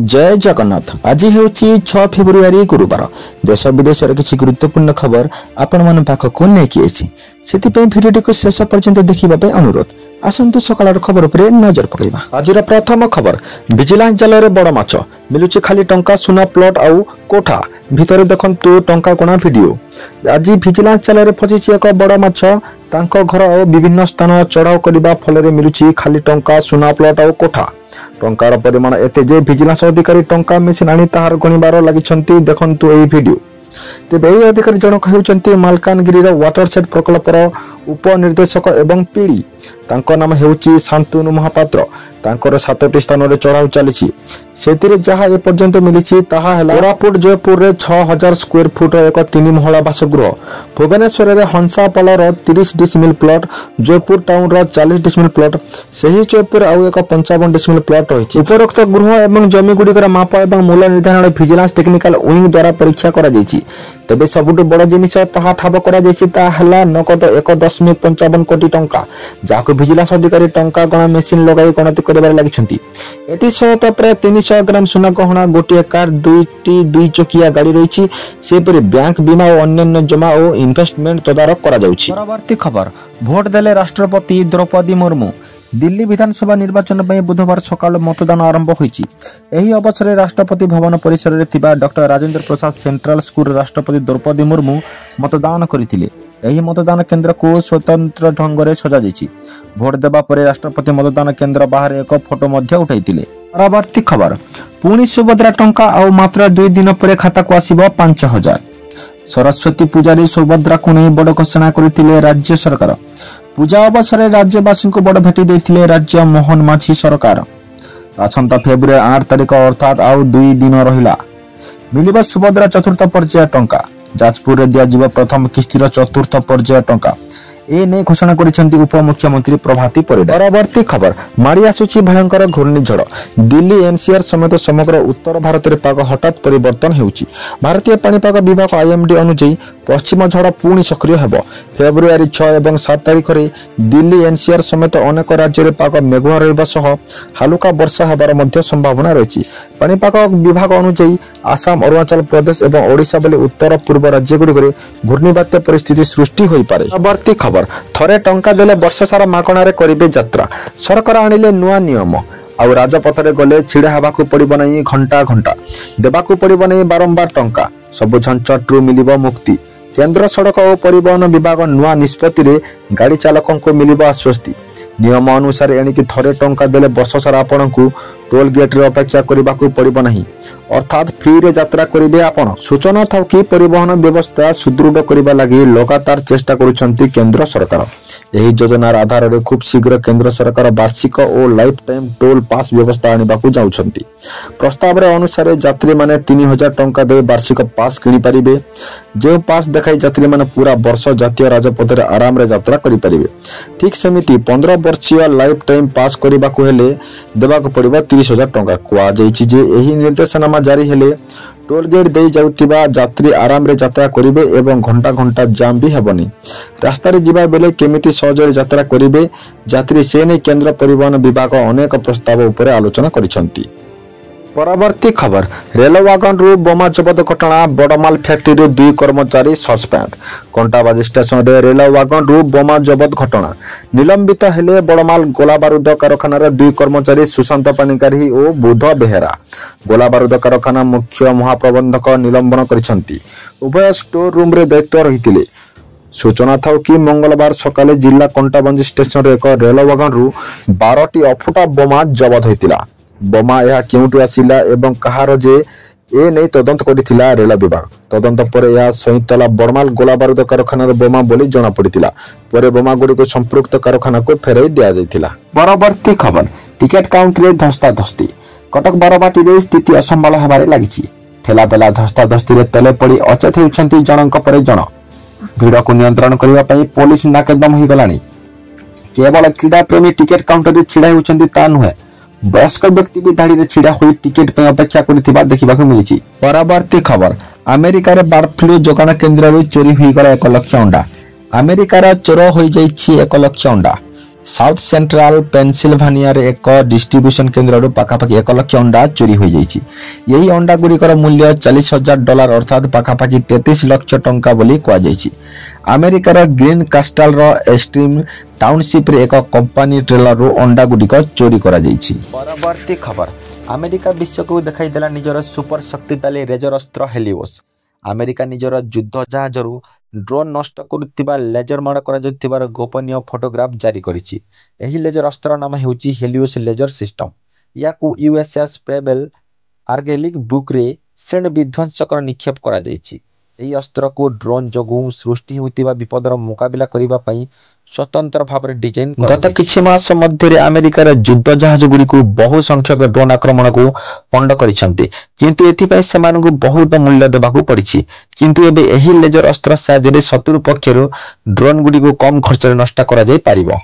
जय जगन्नाथ। आज ହେଉଛି 6 फेब्रुआरी गुरुवार। देश विदेशर किसी गुरुत्वपूर्ण खबर आपण मन पाखक नेकी अछि। सेतिपय भिडियोटी को शेष पर्यंत देखिबा पे अनुरोध। आसंतु सकाळर खबर उपरे नजर पकाइबा। आजिर प्रथम खबर, विजिलेंस जाल रे बड़ माछ मिलुछि खाली टंका सुना प्लॉट आउ कोठा भितर देखंतु टंका कोना वीडियो। आज विजिलेंस जाल रे फसिछि एक बड़ माछ। तांको घर और विभिन्न स्थान चढ़ाऊ करबा फल रे मिलुछि खाली टंका सुना प्लॉट आउ कोठा। टंकार परिमाण एते जे विजिलेंस अधिकारी टंका मेसिन आनी ताहार गणिबार लागिछंती। देखंतु एही वीडियो। तेबे एही अधिकारी जनक हेउचंती मालकानगिरी रो वाटरसेट प्रकल्पर उपनिर्देशक एवं पीडी। तांको नाम हेउची शांतनु महापात्र। तांकर 7टी स्थान रे चढ़ाऊ चलीछि। सेतिरे जहा ए पर्यंत मिलिछि ताहा हला कोरापुट जयपुर रे 6000 स्क्वायर फुट एक 3 महला बासगृह, भुवनेश्वर रे हंसापाल रो 30 डिसमिल प्लॉट, जयपुर टाउन रो 40 डिसमिल प्लॉट, सही जयपुर आउ एक 55 डिसमिल प्लॉट होइछि। उपरोक्त गृह एवं जमी गुडी माप एवं मूल्य निर्धारण विजिलेंस टेक्निकल विंग द्वारा परीक्षा करा जाइछि। तबे सबुटु बड़ जिनिस ताहा ठाब करा जाइछि ता हला नगद 1.55 कोटी टंका, जाको विजिलेंस अधिकारी टंका गणा मेसिन लगाई गणति करबार लागिछंती। एति सहित प्राय 300 ग्राम सोना गहना, गोटिए कार, 2टी 2 चकिया गाड़ी रहिछि। सेपरि बैंक बीमा और अन्य जमा और इन्वेस्टमेंट तदारक करा जाउछि। परवर्ती खबर, भोट देले राष्ट्रपति द्रौपदी मुर्मू। दिल्ली विधानसभा निर्वाचन में बुधवार सकाल मतदान आरंभ होइछि। एही अवसर में राष्ट्रपति भवन परिसर में थिबा doctor Rajendra Prasad central school राष्ट्रपति द्रौपदी मुर्मू मतदान करथिले। एही मतदान केंद्र को स्वतंत्र ढंग से सजा जाइछि। भोट देबा परे राष्ट्रपति मतदान केंद्र बाहर एक फोटो मध्य उठाइथिले। परवर्ती खबर, पुणी सुभद्रा टंका और मात्र 2 दिन पर खाता को आसीबो 5000। सरस्वती पूजा सुभद्रा को नहीं बड़ घोषणा करथिले राज्य सरकार। पूजा अवसर में राज्यवासी को बड़ भेटी देथिले राज्य मोहन माझी सरकार। आसंता फेब्रुआरी 8 तारिख अर्थात आउ 2 दिन रहिला मिलिबा सुभद्रा चतुर्थ पर्याय टंका। जाजपुर रे दिया प्रथम किस्तीर चतुर्थ पर्याय टंका ए नै घोषणा करिसेंती उपमुख्यमंत्री प्रभाती परिडा। परवर्ती खबर, माड़ी आसुछि भयंकर घूर्णिझड़। दिल्ली एनसीआर समेत समग्र उत्तर भारत रे पाग हठात परिवर्तन हेउछि। भारतीय पाणीपाग विभाग आईएमडी अनुसार पश्चिम झड़ पुणी सक्रिय हेबो। फेब्रुआरी 6 एवं 7 तारिख रे दिल्ली एनसीआर समेत अनेक राज्य रे पाग मेघुआ रहबा सह हालुका वर्षा हेबार मध्य संभावना रहिछि। पाणीपाग विभाग अनुसार आसाम, अरुणाचल प्रदेश एवं ओडिशा बले उत्तर पूर्व राज्य गुडी घूर्णिबात्या परिस्थिति सृष्टि होई पारे। परवर्ती खबर, थरे टंका देले वर्ष सारा मागणा रे करिबे यात्रा। सरकार आनिले नुआ नियम। आउ राजपथ रे गले छिड़ा हबाकू पड़िबो नहीं घंटा घंटा, देबाकू पड़िबो नहीं बारंबार टंका। सब झंझटरू मिलिबो मुक्ति। केंद्र सड़क और परिवहन विभाग नुआ निष्पत्ति रे गाड़ी चालकों को मिलिबो आश्वस्ति। नियम अनुसार एणिकी थरे टंका देले वर्ष सारा आपनकू टोल गेट रे अपेक्षा करबाकू पड़िबो नहीं, अर्थात फ्री रे यात्रा करिबे आपण। सूचना था कि परिवहन व्यवस्था सुदृढ़ करबा लागि लगातार चेष्टा करूछंती केंद्र सरकार। एही योजनार आधार रे खूब शीघ्र केंद्र सरकार वार्षिक और लाइफ टाइम टोल पास व्यवस्था आनिबाकू जाउछंती। प्रस्ताव रे अनुसार यात्री माने 3000 टंका दे वार्षिक पास किनि परिबे। जे पास देखाई यात्री माने पूरा वर्ष जातीय राजपथ रे आराम रे यात्रा करि परिबे। ठीक सेमिति 15 वर्षीय लाइफ टाइम पास करिबाकू हेले देबाकू पड़िबो 30,000 टंका। कुआ जाइछि जे एही निर्देशनामा जारी हेले टोल गेट दे जाउतिबा यात्री आराम रे यात्रा करिबे एवं घंटा घंटा जाम भी हेबनी। रास्ता रे जिबा बेले केमिति सहजरे यात्रा करिबे यात्री से नै केंद्र परिवहन विभाग अनेक प्रस्ताव उपरे आलोचना करिसंती। परवर्ती खबर, रेल वागन रु बोमा जबत घटना। बड़माल फैक्ट्री रे 2 कर्मचारी सस्पेंड। कंटाबाजी स्टेशन रे रेल वागन रु बोमा जबत घटना। निलंबित हेले बड़माल गोला बारूद कारखाना रे 2 कर्मचारी सुशांत पानिकारी और बुध बेहेरा। गोला बारूद कारखाना मुख्य महाप्रबंधक निलंबन करिसंती। उभय स्टोर रूम रे दायित्व रहितिले। सूचना था कि मंगलवार सकाले जिला कंटाबाजी स्टेशन रे एक रेल वागन रु 12टी अफुटा बोमा जबत होइतिला। बोमा यह केउटु आसिला एवं कहार जे ए नै तदंत करिथिला रेल विभाग। तदंत पर यह सहितला बड़माल गोला बारूद कारखाना बोमा बोली जना पड़िथिला। परे बोमा गुडी को संपृक्त कारखाना को फेराई दिया जाइथिला। परवर्ती खबर, टिकेट काउंटर रे धस्ताधस्ती। कटक बारबाटी रे स्थिति असंभाल हेबारे लागिछि। ठेला पेला धस्ताधस्ती रे तले पड़ी अचेत हेउछंती जनक परे जन। भीड़ को नियंत्रण करबा पई पुलिस नाकेदम होई गलानी। केवल क्रीडा प्रेमी टिकेट काउंटर रे छिड़ा हेउछंती ता नुहे, वयस्क व्यक्ति भी धाड़ी रे छिड़ा होई टिकेट पे अपेक्षा करथिबा देखिबाकू मिलिछि। परवर्ती खबर, अमेरिका रे बर्ड फ्लू जोगाण केंद्र रे चोरी होई गला 1 लाख अंडा। अमेरिका रे चोर होई जाइछि 1 लाख अंडा। साउथ सेंट्रल पेनसिल्भानिया रे एक डिस्ट्रीब्यूशन केन्द्र पाखापाखि 1 लाख अंडा चोरी हो जाइछि। यही अंडा गुड़िकर मूल्य $40,000 अर्थात पाखापाखि 33 लाख टंका बोली कह जाइछि। अमेरिकार ग्रीन कास्टल रो एस्ट्रीम टाउनशिप रे एक कंपनी ट्रेलर रो अंडा गुड़िक चोरी करा जाइछि। परवर्ती खबर, अमेरिका विश्व को देखाई देला निजर सुपर शक्तिशाली लेजर अस्त्र हेलिओस। अमेरिका निजर युद्ध जहाजरू ड्रोन नष्ट करुवा लेजर माड़ कर गोपनीय फोटोग्राफ जारी करिछि। एही लेजर अस्त्र नाम हेउछि हेलिओस लेजर सिस्टम। याकू यूएसएस प्रेबेल आर्गेलिक बुक रे श्रेणी विध्वंसकर निक्षेप करा जाइछि। एही अस्त्र को ड्रोन जोगु सृष्टि होतिबा विपदर मुकाबिला करिबा पई स्वतंत्र भाव में डिजाइन गत किछि मास मध्य अमेरिकार युद्ध जहाज गुड़ी बहु संख्यक ड्रोन आक्रमण को पंड करिसेंती, किंतु एथिपाई सेमानकु बहुत मूल्य देबाकू पड़िछि। किंतु एबे एही लेजर अस्त्र साहाय्य शत्रु पक्षरु ड्रोन गुड़ी को कम खर्च नष्ट करा जाय पारिबो।